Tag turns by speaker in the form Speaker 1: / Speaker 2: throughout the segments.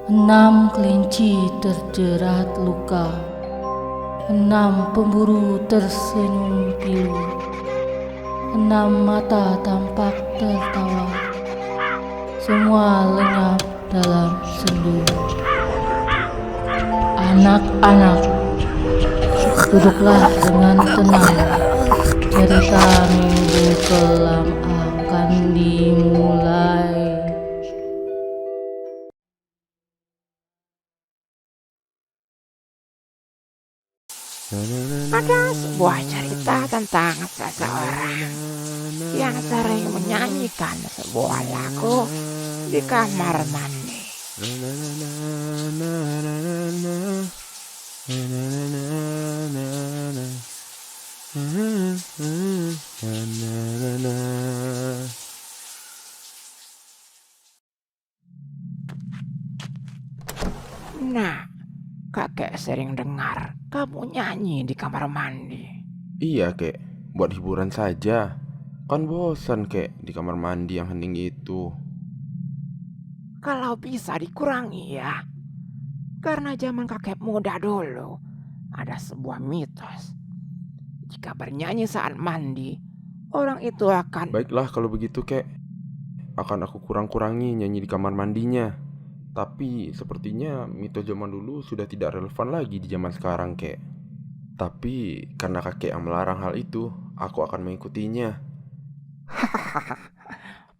Speaker 1: 6 kelinci terjerat luka, 6 pemburu tersenyum pilu, 6 mata tampak tertawa, semua lenyap dalam sendu. Anak-anak, duduklah dengan tenang. Cerita minggu kelam akan dimulai.
Speaker 2: Ada sebuah cerita tentang seseorang yang sering menyanyikan sebuah lagu di kamar mandi. Nah, kakek sering dengar kamu nyanyi di kamar mandi.
Speaker 3: Iya kek, buat hiburan saja. Kan bosan kek di kamar mandi yang hening itu.
Speaker 2: Kalau bisa dikurangi ya. Karena zaman kakek muda dulu ada sebuah mitos. Jika bernyanyi saat mandi, orang itu akan...
Speaker 3: Baiklah kalau begitu kek, akan aku kurang-kurangi nyanyi di kamar mandinya. Tapi sepertinya mitos zaman dulu sudah tidak relevan lagi di zaman sekarang kek. Tapi karena kakek yang melarang hal itu, aku akan mengikutinya.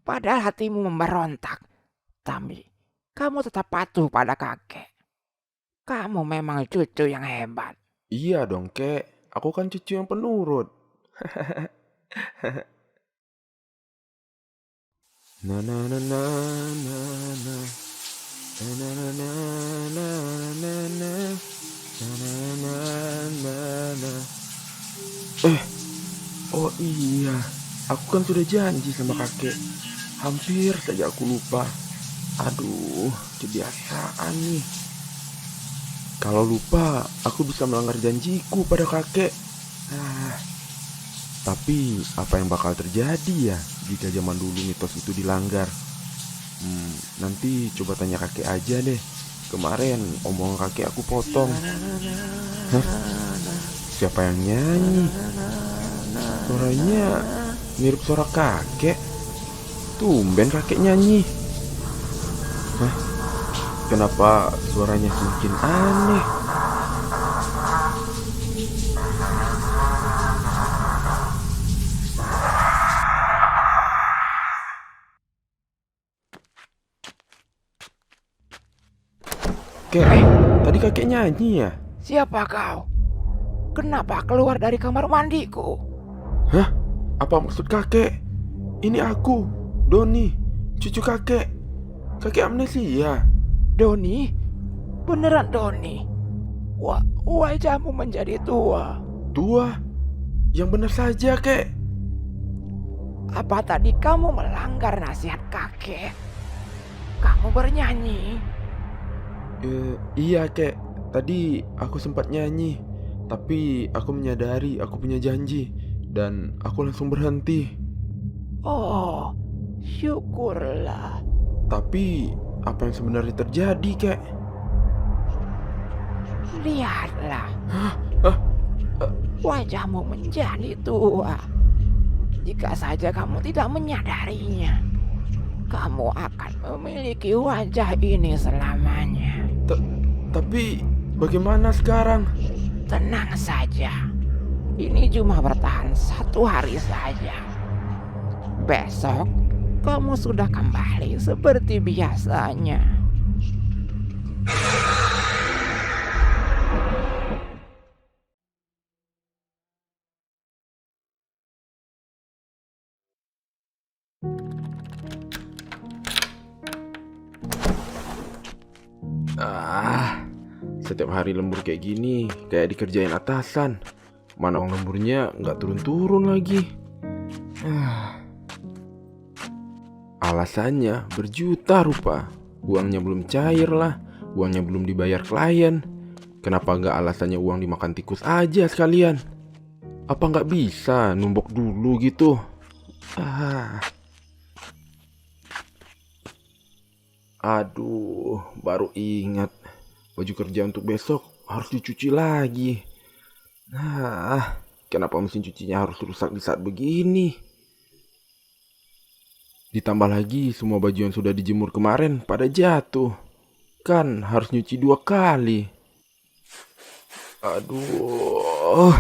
Speaker 2: Padahal hatimu memberontak. Tapi kamu tetap patuh pada kakek. Kamu memang cucu yang hebat.
Speaker 3: Iya dong kek, aku kan cucu yang penurut. Na na na na na na. Na na na na na na na. Na na na na na. Oh iya, aku kan sudah janji sama kakek. Hampir saja aku lupa. Aduh, kebiasaan nih. Kalau lupa, aku bisa melanggar janjiku pada kakek. Ah, tapi apa yang bakal terjadi ya jika zaman dulu mitos itu dilanggar? Nanti coba tanya kakek aja deh. Kemarin omongan kakek aku potong. Hah? Siapa yang nyanyi? Suaranya mirip suara kakek. Tumben kakek nyanyi. Hah? Kenapa suaranya semakin aneh? Kek, tadi kakek nyanyi ya?
Speaker 2: Siapa kau? Kenapa keluar dari kamar mandiku?
Speaker 3: Hah? Apa maksud kakek? Ini aku, Doni, cucu kakek. Kakek amnesia.
Speaker 2: Doni? Beneran Doni? Wajahmu menjadi tua.
Speaker 3: Tua? Yang benar saja, kek.
Speaker 2: Apa tadi kamu melanggar nasihat kakek? Kamu bernyanyi.
Speaker 3: Iya, kek. Tadi aku sempat nyanyi, tapi aku menyadari aku punya janji dan aku langsung berhenti.
Speaker 2: Oh, syukurlah.
Speaker 3: Tapi apa yang sebenarnya terjadi, kek?
Speaker 2: Lihatlah,
Speaker 3: Hah?
Speaker 2: wajahmu menjadi tua. Jika saja kamu tidak menyadarinya, kamu akan memiliki wajah ini selamanya.
Speaker 3: Tapi bagaimana sekarang?
Speaker 2: Tenang saja, ini cuma bertahan 1 hari saja. Besok, kamu sudah kembali seperti biasanya.
Speaker 3: Setiap hari lembur kayak gini, kayak dikerjain atasan. Mana uang lemburnya nggak turun-turun lagi. Alasannya berjuta rupa. Uangnya belum cair lah, uangnya belum dibayar klien. Kenapa nggak alasannya uang dimakan tikus aja sekalian? Apa nggak bisa numbuk dulu gitu? Aduh, baru ingat. Baju kerja untuk besok harus dicuci lagi. Nah, kenapa mesin cucinya harus rusak di saat begini? Ditambah lagi semua baju yang sudah dijemur kemarin pada jatuh. Kan harus nyuci 2 kali. Aduh.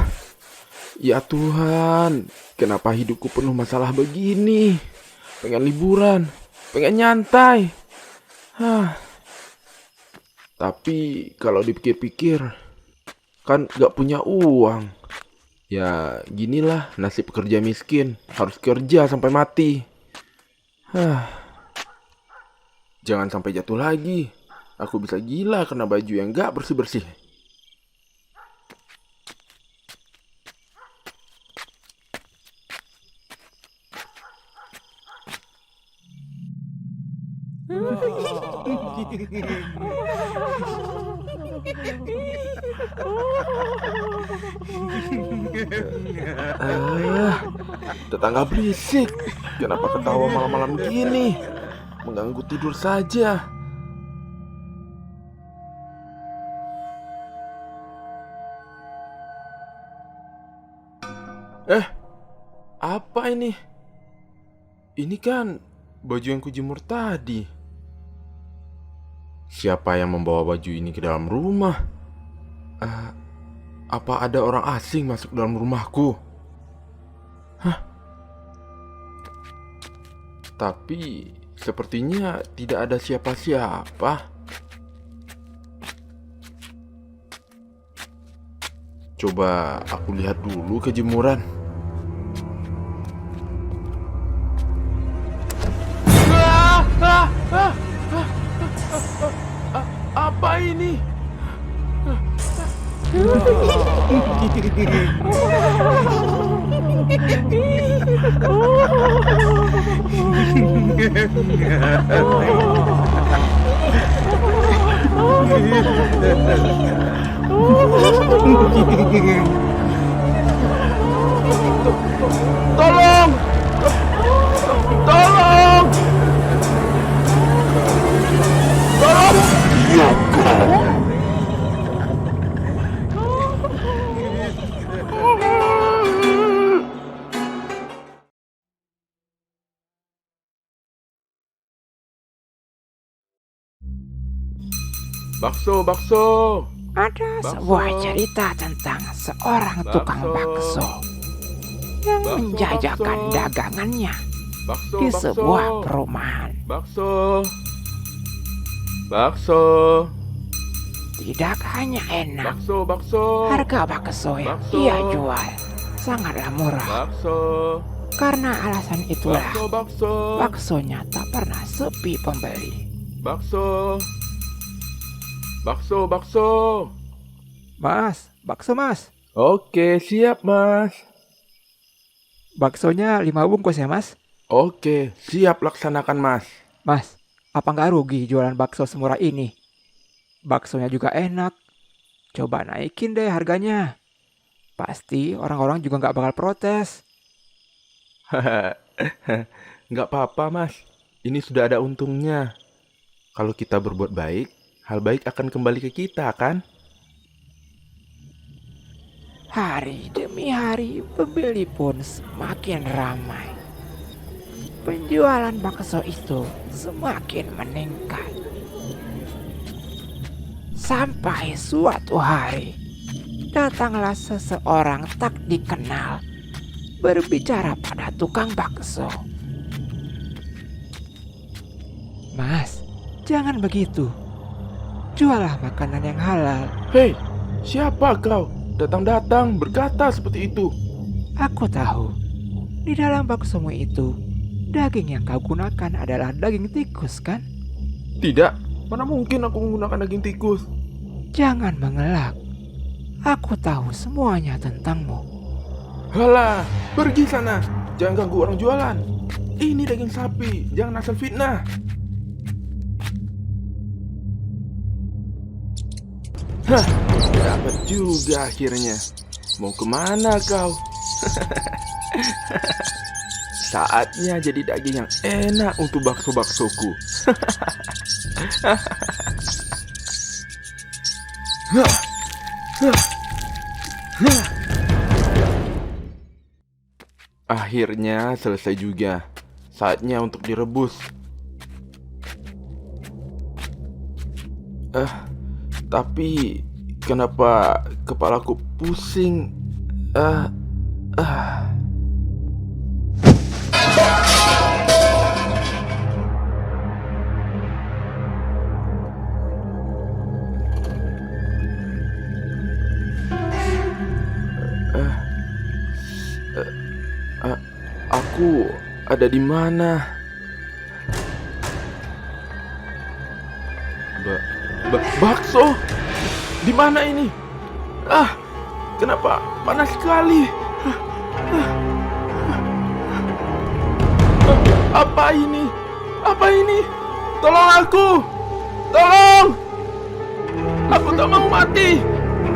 Speaker 3: Ya Tuhan, kenapa hidupku penuh masalah begini? Pengen liburan, pengen nyantai. Tapi kalau dipikir-pikir, kan gak punya uang. Ya ginilah nasib pekerja miskin, harus kerja sampai mati. Jangan sampai jatuh lagi. Aku bisa gila karena baju yang gak bersih-bersih. Tetangga berisik. Kenapa ketawa malam-malam gini? Mengganggu tidur saja. Apa ini? Ini kan baju yang kujemur tadi. Siapa yang membawa baju ini ke dalam rumah? Apa ada orang asing masuk dalam rumahku? Tapi sepertinya tidak ada siapa-siapa. Coba aku lihat dulu ke jemuran. Apa ini? Tolong! Tolong! Bakso, bakso.
Speaker 2: Ada sebuah cerita tentang seorang tukang bakso yang menjajakan dagangannya di sebuah perumahan.
Speaker 3: Bakso. Bakso.
Speaker 2: Tidak hanya enak,
Speaker 3: Bakso, bakso.
Speaker 2: harga bakso yang
Speaker 3: Bakso.
Speaker 2: ia jual sangatlah murah.
Speaker 3: Bakso.
Speaker 2: Karena alasan itulah
Speaker 3: Bakso, bakso.
Speaker 2: baksonya tak pernah sepi pembeli.
Speaker 3: Bakso. Bakso, bakso.
Speaker 2: Mas, bakso mas.
Speaker 3: Oke, siap mas.
Speaker 2: Baksonya 5 bungkus ya mas?
Speaker 3: Oke, siap laksanakan mas.
Speaker 2: Mas, apa nggak rugi jualan bakso semurah ini? Baksonya juga enak. Coba naikin deh harganya. Pasti orang-orang juga nggak bakal protes.
Speaker 3: Nggak apa-apa mas. Ini sudah ada untungnya. Kalau kita berbuat baik, hal baik akan kembali ke kita kan?
Speaker 2: Hari demi hari pembeli pun semakin ramai. Penjualan bakso itu semakin meningkat. Sampai suatu hari, datanglah seseorang tak dikenal berbicara pada tukang bakso. Mas, jangan begitu. Jualah makanan yang halal.
Speaker 3: Hei, siapa kau? Datang-datang berkata seperti itu.
Speaker 2: Aku tahu, di dalam baksomu itu, daging yang kau gunakan adalah daging tikus kan?
Speaker 3: Tidak, mana mungkin aku menggunakan daging tikus?
Speaker 2: Jangan mengelak. Aku tahu semuanya tentangmu.
Speaker 3: Halah, pergi sana. Jangan ganggu orang jualan. Ini daging sapi, jangan asal fitnah. Hah, dapat juga akhirnya. Mau kemana kau? Saatnya jadi daging yang enak untuk bakso-baksoku. Akhirnya selesai juga. Saatnya untuk direbus. Tapi kenapa kepalaku pusing? Ah, ah. Aku ada di mana? Bakso? Di mana ini? Kenapa panas sekali? Apa ini? Apa ini? Tolong aku! Tolong! Aku tak mau mati!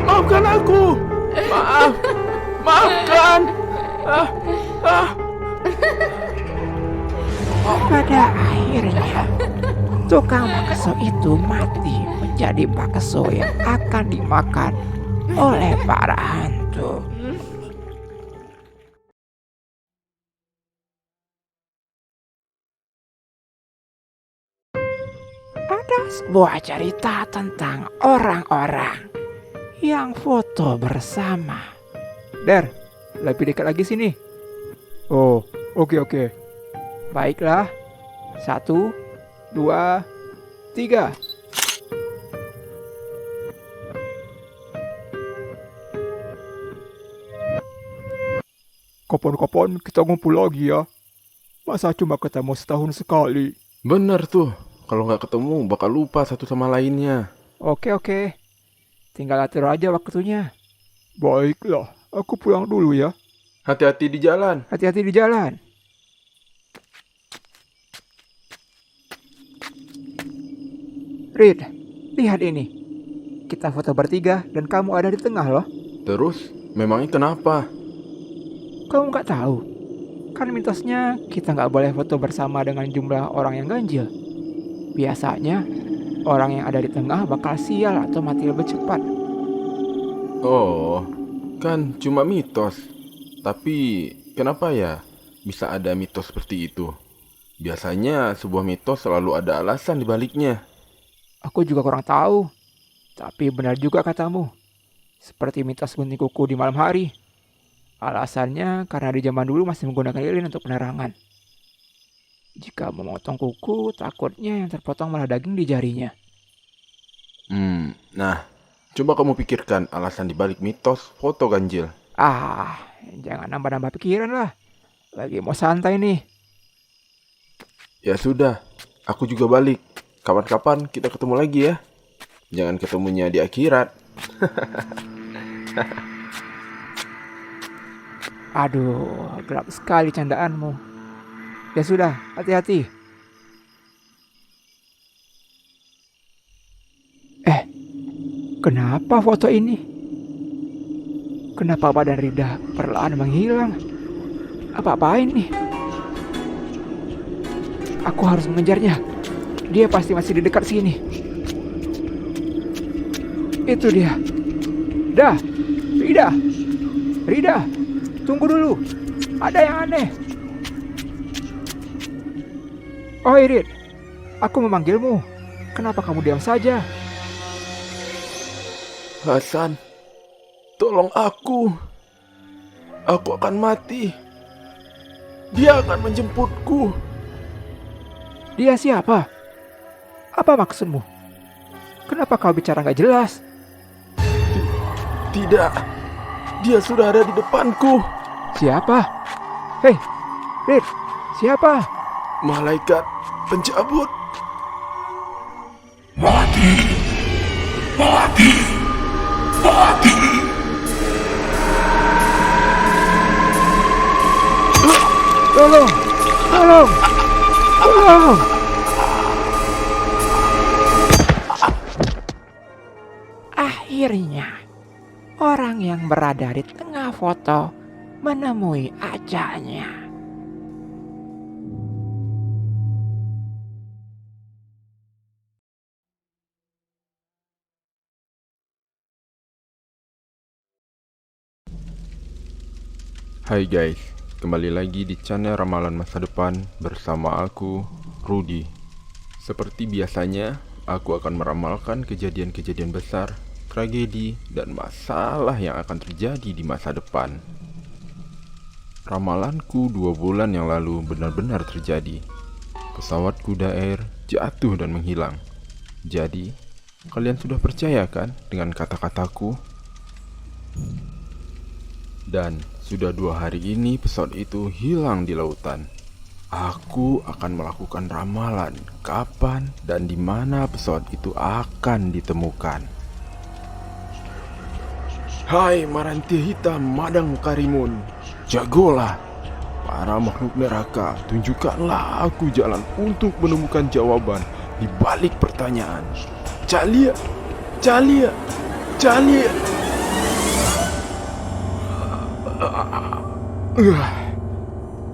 Speaker 3: Maafkan aku! Maaf! Maafkan!
Speaker 2: Pada akhirnya, tukang bakso itu mati menjadi bakso yang akan dimakan oleh para hantu. Ada sebuah cerita tentang orang-orang yang foto bersama.
Speaker 4: Der, lebih dekat lagi sini. Oh, oke. Baiklah. 1, 2, 3. Kapan-kapan kita ngumpul lagi ya. Masa cuma ketemu setahun sekali?
Speaker 3: Bener tuh. Kalau nggak ketemu bakal lupa satu sama lainnya.
Speaker 4: Oke. Tinggal atur aja waktunya. Baiklah, aku pulang dulu ya.
Speaker 3: Hati-hati di jalan.
Speaker 4: Hati-hati di jalan. Reed, lihat ini. Kita foto bertiga dan kamu ada di tengah loh.
Speaker 3: Terus, memangnya kenapa?
Speaker 4: Kamu nggak tahu? Kan mitosnya kita nggak boleh foto bersama dengan jumlah orang yang ganjil. Biasanya, orang yang ada di tengah bakal sial atau mati lebih cepat.
Speaker 3: Oh, kan cuma mitos. Tapi, kenapa ya bisa ada mitos seperti itu? Biasanya sebuah mitos selalu ada alasan di baliknya.
Speaker 4: Aku juga kurang tahu. Tapi benar juga katamu. Seperti mitos gunting kuku di malam hari. Alasannya karena di zaman dulu masih menggunakan lilin untuk penerangan. Jika memotong kuku, takutnya yang terpotong malah daging di jarinya.
Speaker 3: Nah, coba kamu pikirkan alasan di balik mitos foto ganjil.
Speaker 4: Jangan nambah-nambah pikiran lah. Lagi mau santai nih.
Speaker 3: Ya sudah, aku juga balik. Kapan-kapan kita ketemu lagi ya. Jangan ketemunya di akhirat.
Speaker 4: Aduh, gelap sekali candaanmu. Ya sudah, hati-hati. Kenapa foto ini? Kenapa badan Rida perlahan menghilang? Apa-apain nih? Aku harus mengejarnya. Dia pasti masih di dekat sini. Itu dia. Rida, tunggu dulu. Ada yang aneh. Oh Irit, aku memanggilmu. Kenapa kamu diam saja?
Speaker 3: Hasan, tolong aku. Aku akan mati. Dia akan menjemputku.
Speaker 4: Dia siapa? Apa maksudmu? Kenapa kau bicara gak jelas?
Speaker 3: Tidak, dia sudah ada di depanku.
Speaker 4: Siapa? Hei, Rit, siapa?
Speaker 3: Malaikat pencabut.
Speaker 4: Tolong!
Speaker 2: Akhirnya, orang yang berada di tengah foto menemui ajalnya.
Speaker 3: Hai guys, kembali lagi di channel Ramalan Masa Depan bersama aku, Rudy. Seperti biasanya, aku akan meramalkan kejadian-kejadian besar, tragedi, dan masalah yang akan terjadi di masa depan. Ramalanku 2 bulan yang lalu benar-benar terjadi. Pesawat kuda air jatuh dan menghilang. Jadi, kalian sudah percaya kan dengan kata-kataku? Dan sudah 2 hari ini pesawat itu hilang di lautan. Aku akan melakukan ramalan kapan dan di mana pesawat itu akan ditemukan. Hai Maranti Hitam Madang Karimun, jagolah para makhluk neraka, tunjukkanlah aku jalan untuk menemukan jawaban di balik pertanyaan. Calia, Calia, Calia.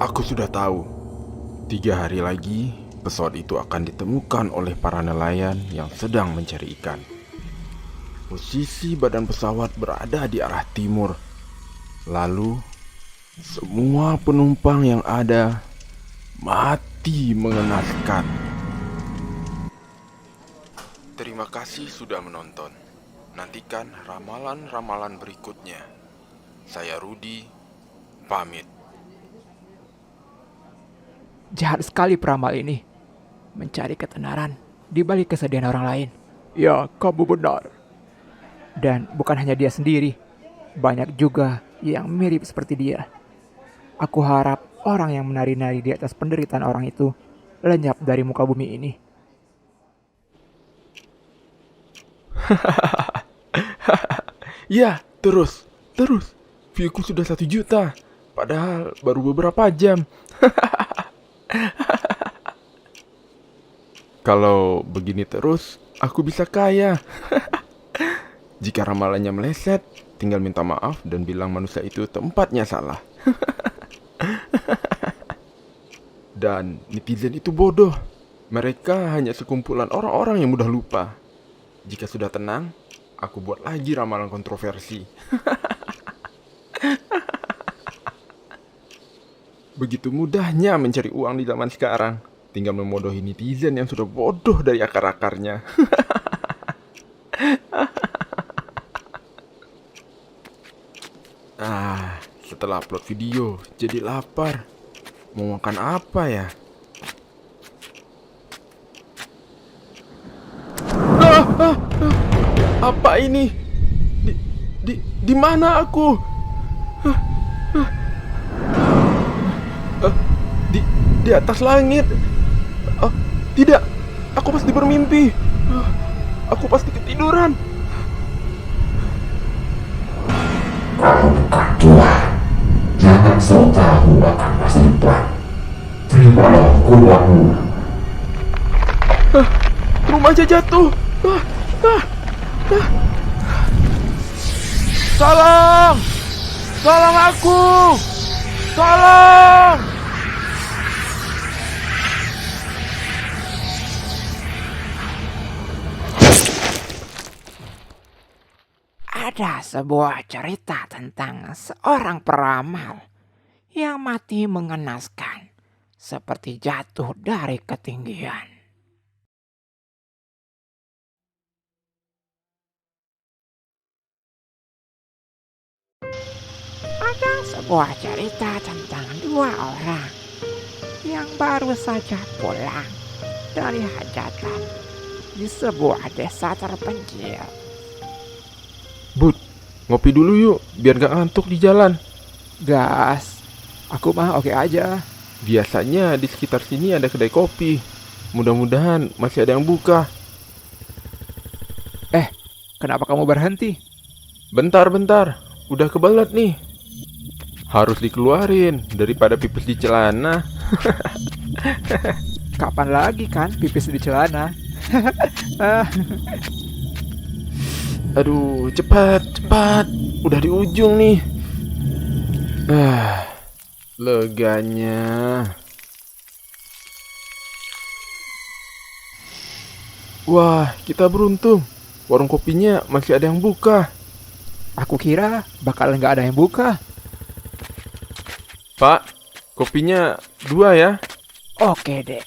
Speaker 3: Aku sudah tahu. 3 hari lagi pesawat itu akan ditemukan oleh para nelayan yang sedang mencari ikan. Posisi badan pesawat berada di arah timur. Lalu semua penumpang yang ada mati mengenaskan. Terima kasih sudah menonton. Nantikan ramalan-ramalan berikutnya. Saya Rudy, pamit.
Speaker 4: Jahat sekali peramal ini. Mencari ketenaran di balik kesedihan orang lain. Ya, kamu benar. Dan bukan hanya dia sendiri. Banyak juga yang mirip seperti dia. Aku harap orang yang menari-nari di atas penderitaan orang itu lenyap dari muka bumi ini.
Speaker 3: Ya, terus. Viewku sudah 1 juta. Padahal baru beberapa jam. Kalau begini terus, aku bisa kaya. Jika ramalannya meleset, tinggal minta maaf dan bilang manusia itu tempatnya salah. Dan netizen itu bodoh. Mereka hanya sekumpulan orang-orang yang mudah lupa. Jika sudah tenang, aku buat lagi ramalan kontroversi. Begitu mudahnya mencari uang di zaman sekarang. Tinggal memodohi netizen yang sudah bodoh dari akar-akarnya. Setelah upload video, jadi lapar. Mau makan apa ya? Apa ini? Di mana aku? Di atas langit. Tidak, aku pasti bermimpi. Aku pasti ketiduran.
Speaker 5: Kau bukan Tuhan. Jangan sok tahu akan masa depan. Terimalah hukumanmu.
Speaker 3: Rumahnya jatuh. Tolong! Tolong aku! Tolong!
Speaker 2: Ada sebuah cerita tentang seorang peramal yang mati mengenaskan, seperti jatuh dari ketinggian. Ada sebuah cerita tentang 2 orang yang baru saja pulang dari hajatan di sebuah desa terpencil.
Speaker 3: Bud, ngopi dulu yuk, biar gak ngantuk di jalan.
Speaker 4: Gas, aku mah oke aja.
Speaker 3: Biasanya di sekitar sini ada kedai kopi. Mudah-mudahan masih ada yang buka.
Speaker 4: Kenapa kamu berhenti?
Speaker 3: Bentar, udah kebelet nih. Harus dikeluarin daripada pipis di celana.
Speaker 4: Kapan lagi kan pipis di celana?
Speaker 3: Aduh, cepat, udah di ujung nih. Leganya. Wah, kita beruntung. Warung kopinya masih ada yang buka.
Speaker 4: Aku kira bakal nggak ada yang buka.
Speaker 3: Pak, kopinya 2 ya.
Speaker 2: Oke deh.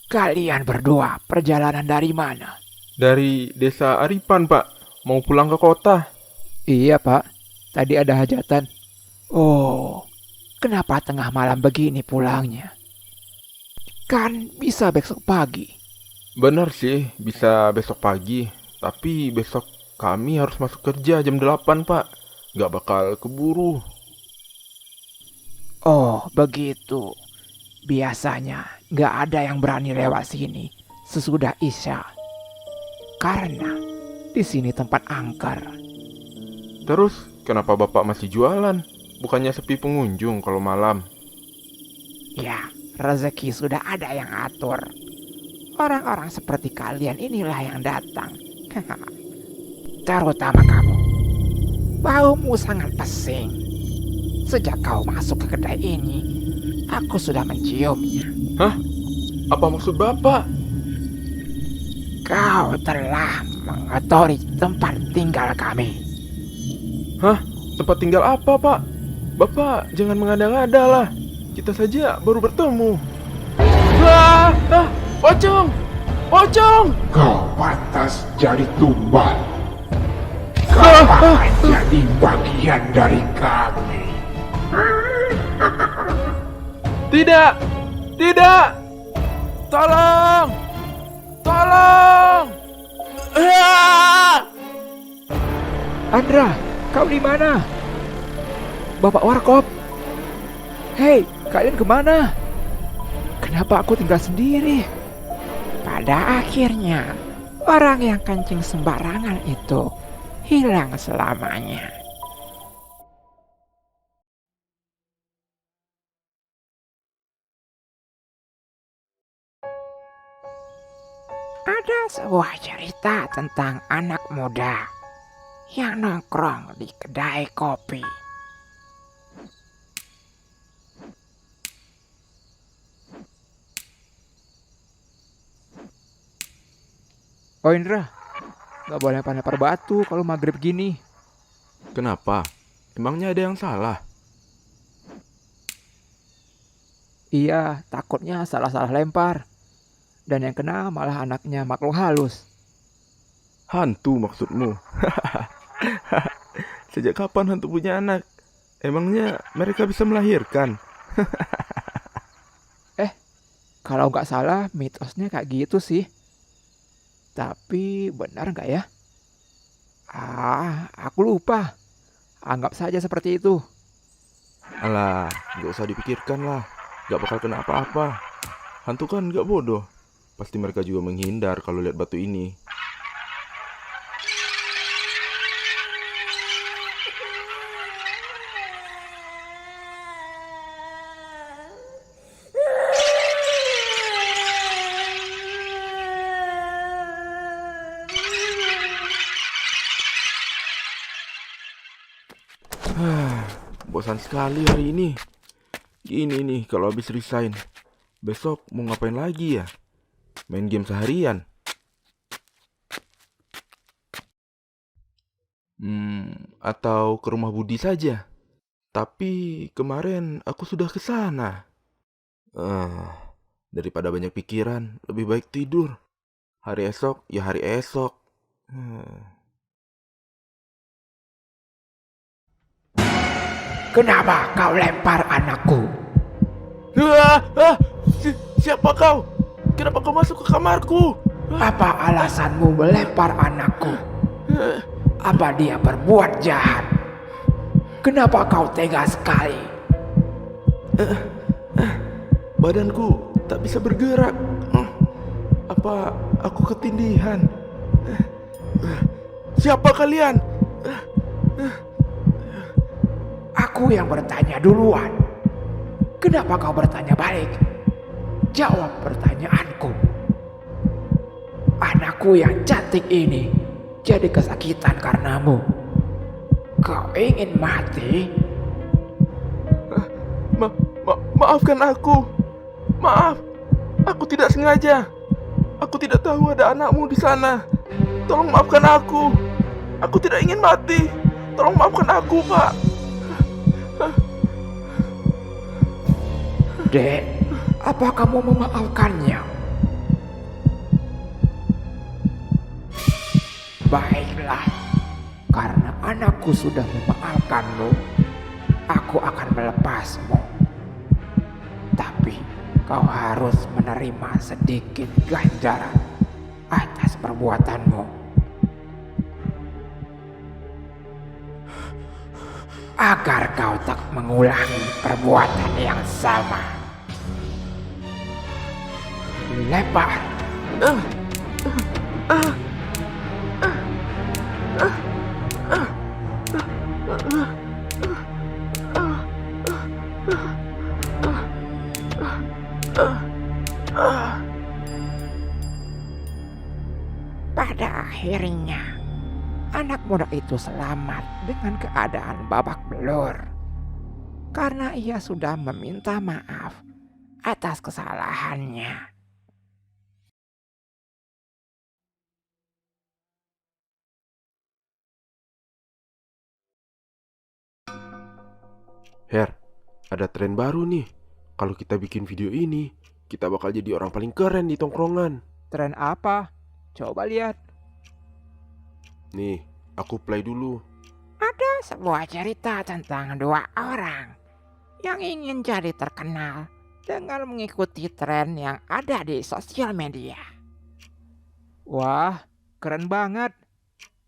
Speaker 2: Kalian berdua perjalanan dari mana?
Speaker 3: Dari desa Aripan, Pak. Mau pulang ke kota.
Speaker 4: Iya, Pak. Tadi ada hajatan.
Speaker 2: Oh, kenapa tengah malam begini pulangnya? Kan bisa besok pagi.
Speaker 3: Benar sih, bisa besok pagi. Tapi besok kami harus masuk kerja jam 8, Pak. Gak bakal keburu.
Speaker 2: Oh, begitu. Biasanya nggak ada yang berani lewat sini sesudah Isya. Karena di sini tempat angker.
Speaker 3: Terus, kenapa Bapak masih jualan? Bukannya sepi pengunjung kalau malam?
Speaker 2: Ya, rezeki sudah ada yang atur. Orang-orang seperti kalian inilah yang datang. Terutama kamu. Baumu sangat pesing. Sejak kau masuk ke kedai ini, aku sudah menciumnya.
Speaker 3: Hah? Apa maksud Bapak?
Speaker 2: Kau telah mengotori tempat tinggal kami.
Speaker 3: Hah? Tempat tinggal apa, Pak? Bapak, jangan mengada-ngada lah. Kita saja baru bertemu. Wah! Ah! Pocong! Pocong!
Speaker 5: Kau pantas jadi tumbal. Kau akan jadi bagian dari kami.
Speaker 3: Tidak! Tidak! Tolong! Tolong! Ah!
Speaker 4: Andra, kau di mana? Bapak Warkop. Hei, kalian kemana? Kenapa aku tinggal sendiri?
Speaker 2: Pada akhirnya, orang yang kencing sembarangan itu hilang selamanya. Ada sebuah cerita tentang anak muda yang nongkrong di kedai kopi.
Speaker 4: Oh Indra, gak boleh lempar batu kalau maghrib gini.
Speaker 3: Kenapa? Emangnya ada yang salah?
Speaker 4: Iya, takutnya salah-salah lempar. Dan yang kena malah anaknya makhluk halus.
Speaker 3: Hantu maksudmu? Sejak kapan hantu punya anak? Emangnya mereka bisa melahirkan?
Speaker 4: Kalau nggak salah mitosnya kayak gitu sih. Tapi benar nggak ya? Aku lupa. Anggap saja seperti itu.
Speaker 3: Alah, gak usah dipikirkan lah. Gak bakal kena apa-apa. Hantu kan gak bodoh. Pasti mereka juga menghindar kalau lihat batu ini. Bosan sekali hari ini. Gini nih kalau habis resign. Besok mau ngapain lagi ya? Main game seharian. Atau ke rumah Budi saja. Tapi kemarin aku sudah ke sana. Daripada banyak pikiran, lebih baik tidur. Hari esok ya hari esok.
Speaker 2: Kenapa kau lempar anakku?
Speaker 3: Siapa kau? Kenapa kau masuk ke kamarku?
Speaker 2: Apa alasanmu melempar anakku? Apa dia berbuat jahat? Kenapa kau tega sekali?
Speaker 3: Badanku tak bisa bergerak. Apa aku ketindihan? Siapa kalian?
Speaker 2: Aku yang bertanya duluan. Kenapa kau bertanya balik? Jawab pertanyaanku. Anakku yang cantik ini jadi kesakitan karenamu. Kau ingin mati?
Speaker 3: Maafkan aku. Maaf. Aku tidak sengaja. Aku tidak tahu ada anakmu di sana. Tolong maafkan aku. Aku tidak ingin mati. Tolong maafkan aku, Pak.
Speaker 2: Dek, apa kamu memaafkannya? Baiklah, karena anakku sudah memaafkanmu, aku akan melepasmu. Tapi kau harus menerima sedikit ganjaran atas perbuatanmu. Agar kau tak mengulangi perbuatan yang sama. Lempar. Pada akhirnya, anak muda itu selamat dengan keadaan babak belur. Karena ia sudah meminta maaf atas kesalahannya.
Speaker 3: Her, ada tren baru nih. Kalau kita bikin video ini, kita bakal jadi orang paling keren di tongkrongan.
Speaker 4: Tren apa? Coba lihat.
Speaker 3: Nih, aku play dulu.
Speaker 2: Ada sebuah cerita tentang dua orang yang ingin jadi terkenal dengan mengikuti tren yang ada di sosial media.
Speaker 4: Wah, keren banget.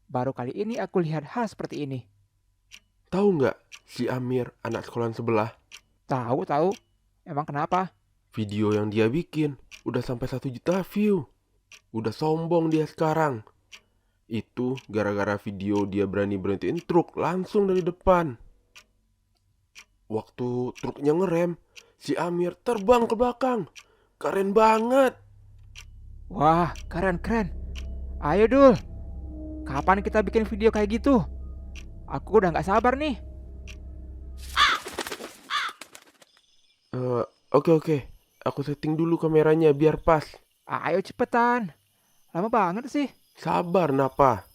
Speaker 4: Baru kali ini aku lihat hal seperti ini.
Speaker 3: Tahu nggak si Amir, anak sekolahan sebelah?
Speaker 4: Tahu. Emang kenapa?
Speaker 3: Video yang dia bikin udah sampai 1 juta view. Udah sombong dia sekarang. Itu gara-gara video dia berani berhentiin truk langsung dari depan. Waktu truknya ngerem, si Amir terbang ke belakang. Keren banget.
Speaker 4: Wah, keren. Ayo Dul, kapan kita bikin video kayak gitu? Aku udah gak sabar nih.
Speaker 3: Oke. Aku setting dulu kameranya biar pas.
Speaker 4: Ayo cepetan. Lama banget sih.
Speaker 3: Sabar, Napa.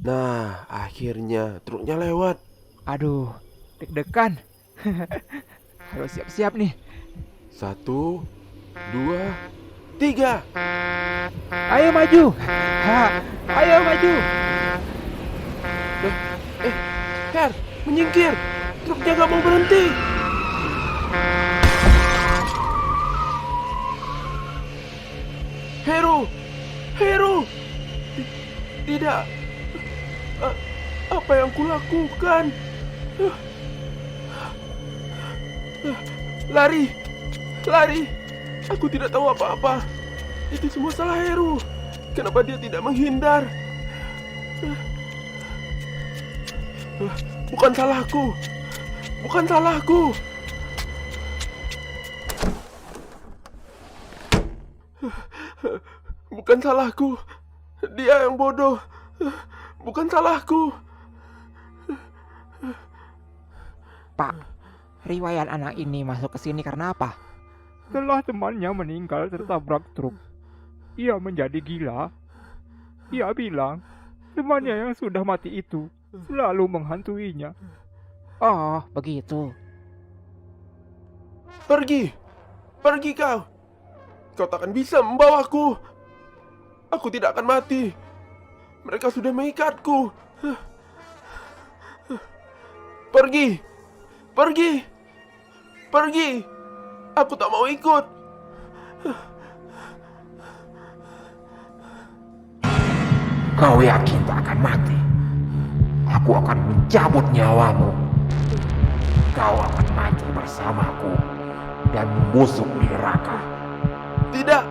Speaker 3: Nah, akhirnya truknya lewat.
Speaker 4: Aduh, deg-degan. Harus siap-siap nih.
Speaker 3: 1, 2, 3.
Speaker 4: Ayo maju. Ayo maju.
Speaker 3: Her, menyingkir. Truknya gak mau berhenti. Heru. Tidak. Apa yang kulakukan? Lari. Aku tidak tahu apa-apa. Itu semua salah Heru. Kenapa dia tidak menghindar? Bukan salahku. Bukan salahku. Dia yang bodoh. Bukan salahku.
Speaker 2: Pak, riwayat anak ini masuk ke sini karena apa?
Speaker 4: Setelah temannya meninggal tertabrak truk, ia menjadi gila. Ia bilang temannya yang sudah mati itu selalu menghantuinya.
Speaker 2: Oh, begitu.
Speaker 3: Pergi kau. Kau takkan bisa membawaku. Aku tidak akan mati. Mereka sudah mengikatku. Pergi. Aku tak mau ikut.
Speaker 2: Kau yakin tak akan mati? Aku akan mencabut nyawamu. Kau akan mati bersamaku dan membusuk di neraka.
Speaker 3: Tidak.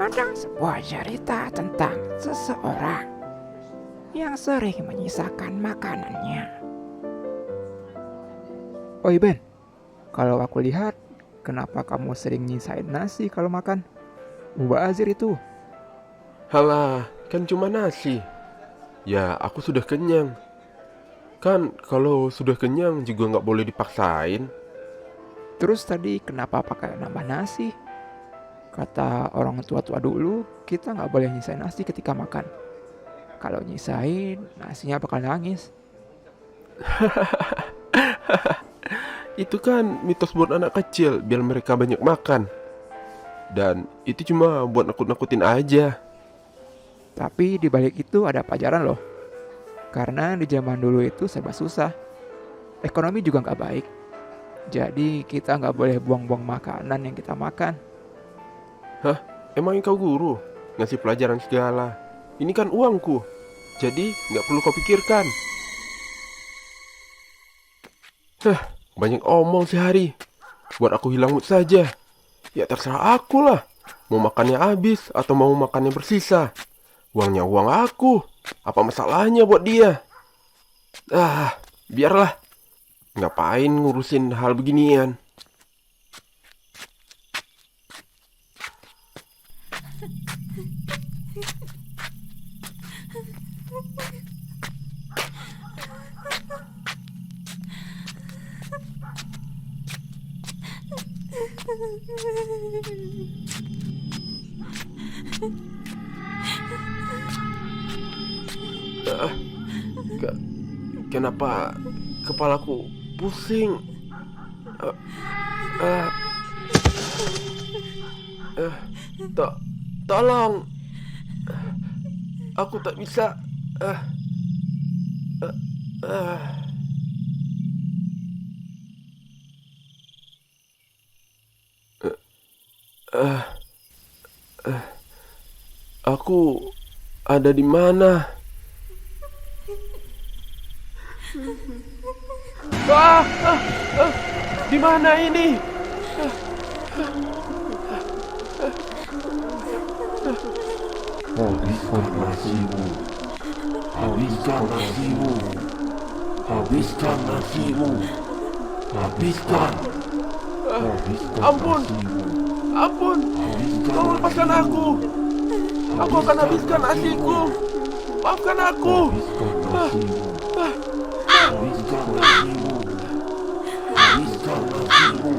Speaker 2: Ada sebuah cerita tentang seseorang yang sering menyisakan makanannya.
Speaker 4: Oi Ben, kalau aku lihat, kenapa kamu sering nyisain nasi kalau makan? Mubazir itu.
Speaker 3: Halah, kan cuma nasi. Ya, aku sudah kenyang. Kan kalau sudah kenyang juga nggak boleh dipaksain.
Speaker 4: Terus tadi kenapa pakai nambah nasi? Kata orang tua-tua dulu, kita nggak boleh nyisain nasi ketika makan. Kalau nyisain, nasinya bakal nangis.
Speaker 3: Itu kan mitos buat anak kecil, biar mereka banyak makan. Dan itu cuma buat nakut-nakutin aja.
Speaker 4: Tapi di balik itu ada pelajaran loh. Karena di zaman dulu itu serba susah. Ekonomi juga nggak baik. Jadi kita nggak boleh buang-buang makanan yang kita makan.
Speaker 3: Hah? Emang kau guru? Ngasih pelajaran segala. Ini kan uangku. Jadi nggak perlu kau pikirkan. Banyak omong sehari. Buat aku hilang mood saja. Ya terserah aku lah. Mau makannya habis atau mau makannya bersisa. Uangnya uang aku. Apa masalahnya buat dia? Biarlah. Ngapain ngurusin hal beginian? Kenapa kepalaku pusing? Tolong, aku tak bisa. Aku ada di mana? Di mana ini?
Speaker 5: Habiskan nasimu. Habiskan nasimu. Habiskan nasimu. Habiskan. Habiskan
Speaker 3: Ampun.
Speaker 5: nasimu.
Speaker 3: Ampun, tolong lepaskan aku. Aku akan habiskan nasiku. Maafkan aku.
Speaker 5: Habiskan nasimu. Habiskan nasimu.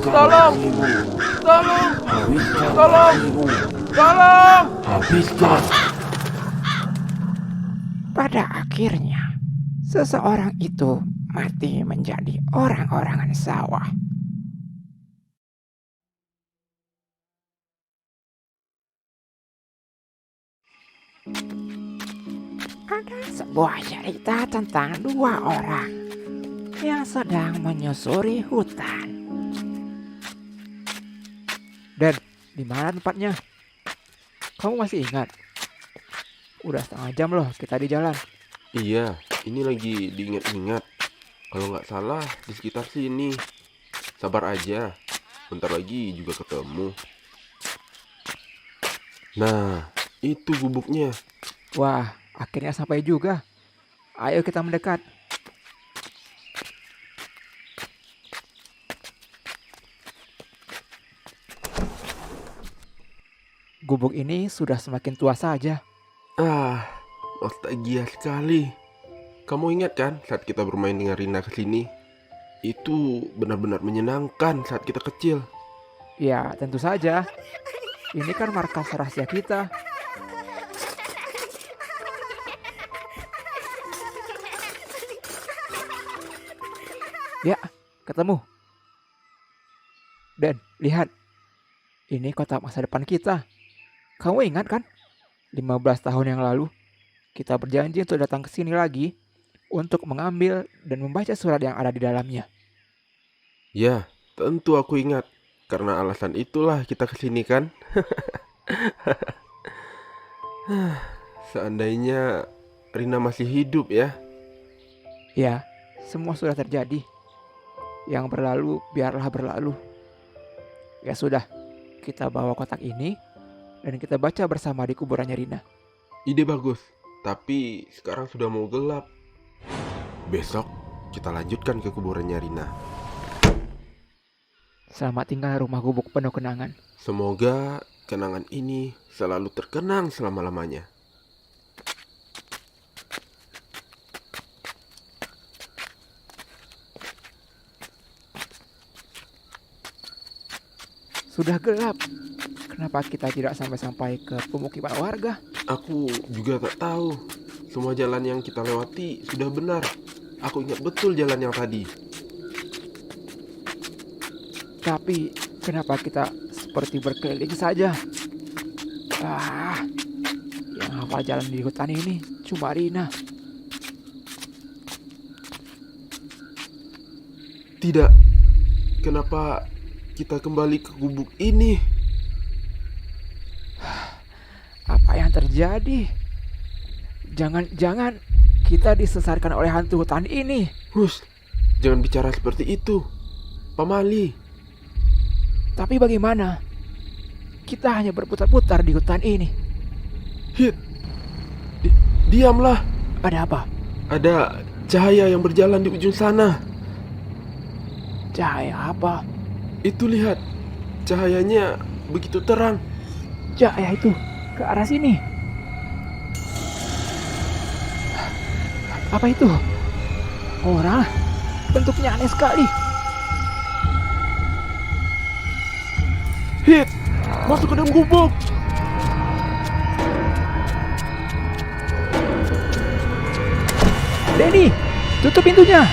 Speaker 3: Tolong, tolong, tolong, tolong.
Speaker 5: Habiskan.
Speaker 4: Pada akhirnya, seseorang itu mati menjadi orang-orangan sawah. Ada sebuah cerita tentang dua orang yang sedang menyusuri hutan. Dan di mana tempatnya? Kamu masih ingat? Udah setengah jam loh kita di jalan.
Speaker 3: Iya, ini lagi diingat-ingat. Kalau nggak salah di sekitar sini. Sabar aja, bentar lagi juga ketemu. Nah, itu gubuknya.
Speaker 4: Wah, akhirnya sampai juga. Ayo kita mendekat. Gubuk ini sudah semakin tua saja.
Speaker 3: Nostalgia sekali. Kamu ingat kan saat kita bermain dengan Rina kesini? Itu benar-benar menyenangkan saat kita kecil.
Speaker 4: Ya, tentu saja. Ini kan markas rahasia kita. Ya, ketemu. Dan lihat, ini kotak masa depan kita. Kamu ingat kan? 15 tahun yang lalu, kita berjanji untuk datang ke sini lagi untuk mengambil dan membaca surat yang ada di dalamnya.
Speaker 3: Ya, tentu aku ingat. Karena alasan itulah kita kesini kan. Seandainya Rina masih hidup ya.
Speaker 4: Ya, semua sudah terjadi. Yang berlalu, biarlah berlalu. Ya sudah, kita bawa kotak ini dan kita baca bersama di kuburannya Rina.
Speaker 3: Ide bagus, tapi sekarang sudah mau gelap. Besok kita lanjutkan ke kuburannya Rina.
Speaker 4: Selamat tinggal rumah gubuk penuh kenangan.
Speaker 3: Semoga kenangan ini selalu terkenang selama-lamanya.
Speaker 4: Sudah gelap. Kenapa kita tidak sampai-sampai ke pemukiman warga?
Speaker 3: Aku juga tak tahu. Semua jalan yang kita lewati sudah benar. Aku ingat betul jalan yang tadi.
Speaker 4: Tapi kenapa kita seperti berkeliling saja? Yang hafal jalan di hutan ini cuma Rina.
Speaker 3: Tidak. Kenapa kita kembali ke gubuk ini?
Speaker 4: Apa yang terjadi? Jangan-jangan kita disesatkan oleh hantu hutan ini.
Speaker 3: Hus, jangan bicara seperti itu, Pamali.
Speaker 4: Tapi bagaimana? Kita hanya berputar-putar di hutan ini.
Speaker 3: Hit, diamlah.
Speaker 4: Ada apa?
Speaker 3: Ada cahaya yang berjalan di ujung sana.
Speaker 4: Cahaya apa?
Speaker 3: Itu lihat, cahayanya begitu terang.
Speaker 4: Cahaya itu ke arah sini. Apa itu? Orang? Bentuknya aneh sekali.
Speaker 3: Hit, masuk ke dalam gubuk.
Speaker 4: Denny, tutup pintunya.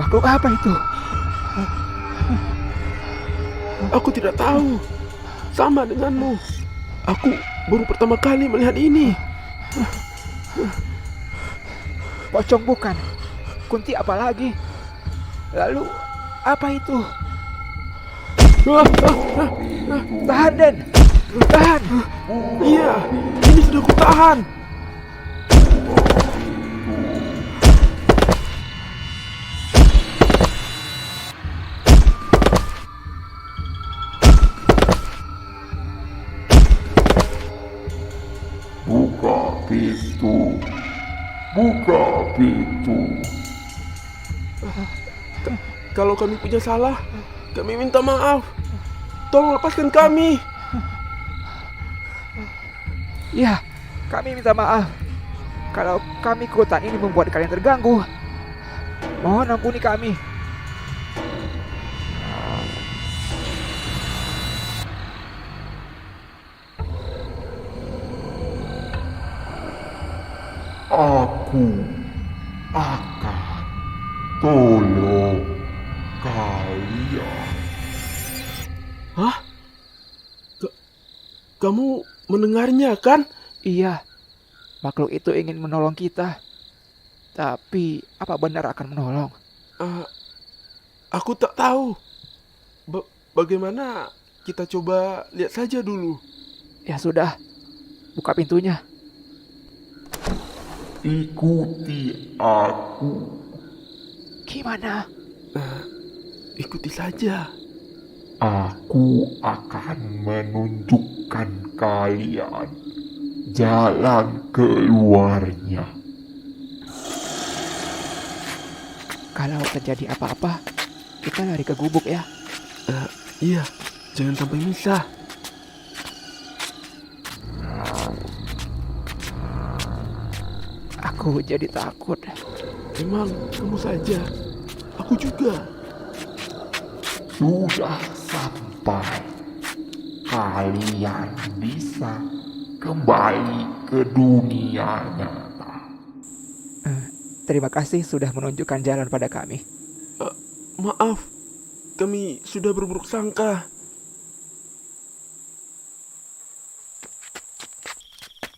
Speaker 4: Makhluk apa itu?
Speaker 3: Aku tidak tahu. Sama denganmu. Aku baru pertama kali melihat ini.
Speaker 4: Pocong bukan? Kunti apa lagi? Lalu apa itu? Tahan, Den. Tahan.
Speaker 3: Iya, ini sudah kutahan.
Speaker 5: Buka pintu. Buka pintu.
Speaker 3: Kalau kami punya salah, kami minta maaf. Tolong lepaskan kami.
Speaker 4: Ya, kami minta maaf. Kalau kami ke hutan ini membuat kalian terganggu. Mohon ampuni kami.
Speaker 5: Aku akan tolong kalian.
Speaker 3: Hah? Kamu mendengarnya kan?
Speaker 4: Iya, makhluk itu ingin menolong kita. Tapi, apa benar akan menolong?
Speaker 3: Aku tak tahu. Bagaimana kita coba lihat saja dulu.
Speaker 4: Ya sudah, buka pintunya.
Speaker 5: Ikuti aku.
Speaker 4: Gimana?
Speaker 3: Ikuti saja.
Speaker 5: Aku akan menunjukkan kalian jalan keluarnya.
Speaker 4: Kalau terjadi apa-apa, kita lari ke gubuk ya.
Speaker 3: Iya, jangan sampai misah.
Speaker 4: Aku jadi takut.
Speaker 3: Emang kamu saja. Aku juga.
Speaker 5: Sudah sampai. Kalian bisa kembali ke dunia nyata.
Speaker 4: Terima kasih sudah menunjukkan jalan pada kami.
Speaker 3: Maaf, kami sudah berburuk sangka.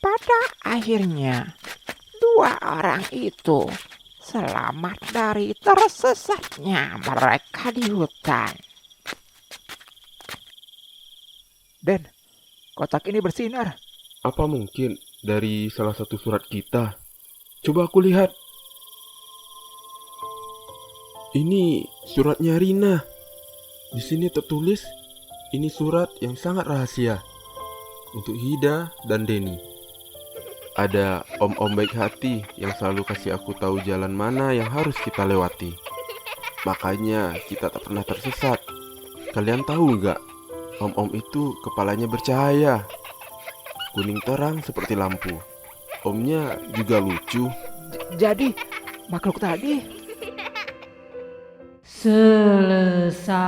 Speaker 6: Pada akhirnya, dua orang itu selamat dari tersesatnya mereka di hutan.
Speaker 4: Den, kotak ini bersinar.
Speaker 3: Apa mungkin dari salah satu surat kita? Coba aku lihat. Ini suratnya Rina. Di sini tertulis, ini surat yang sangat rahasia untuk Hida dan Denny. Ada om-om baik hati yang selalu kasih aku tahu jalan mana yang harus kita lewati. Makanya kita tak pernah tersesat. Kalian tahu nggak? Om-om itu kepalanya bercahaya. Kuning terang seperti lampu. Omnya juga lucu.
Speaker 4: Jadi makhluk tadi
Speaker 1: Selesai.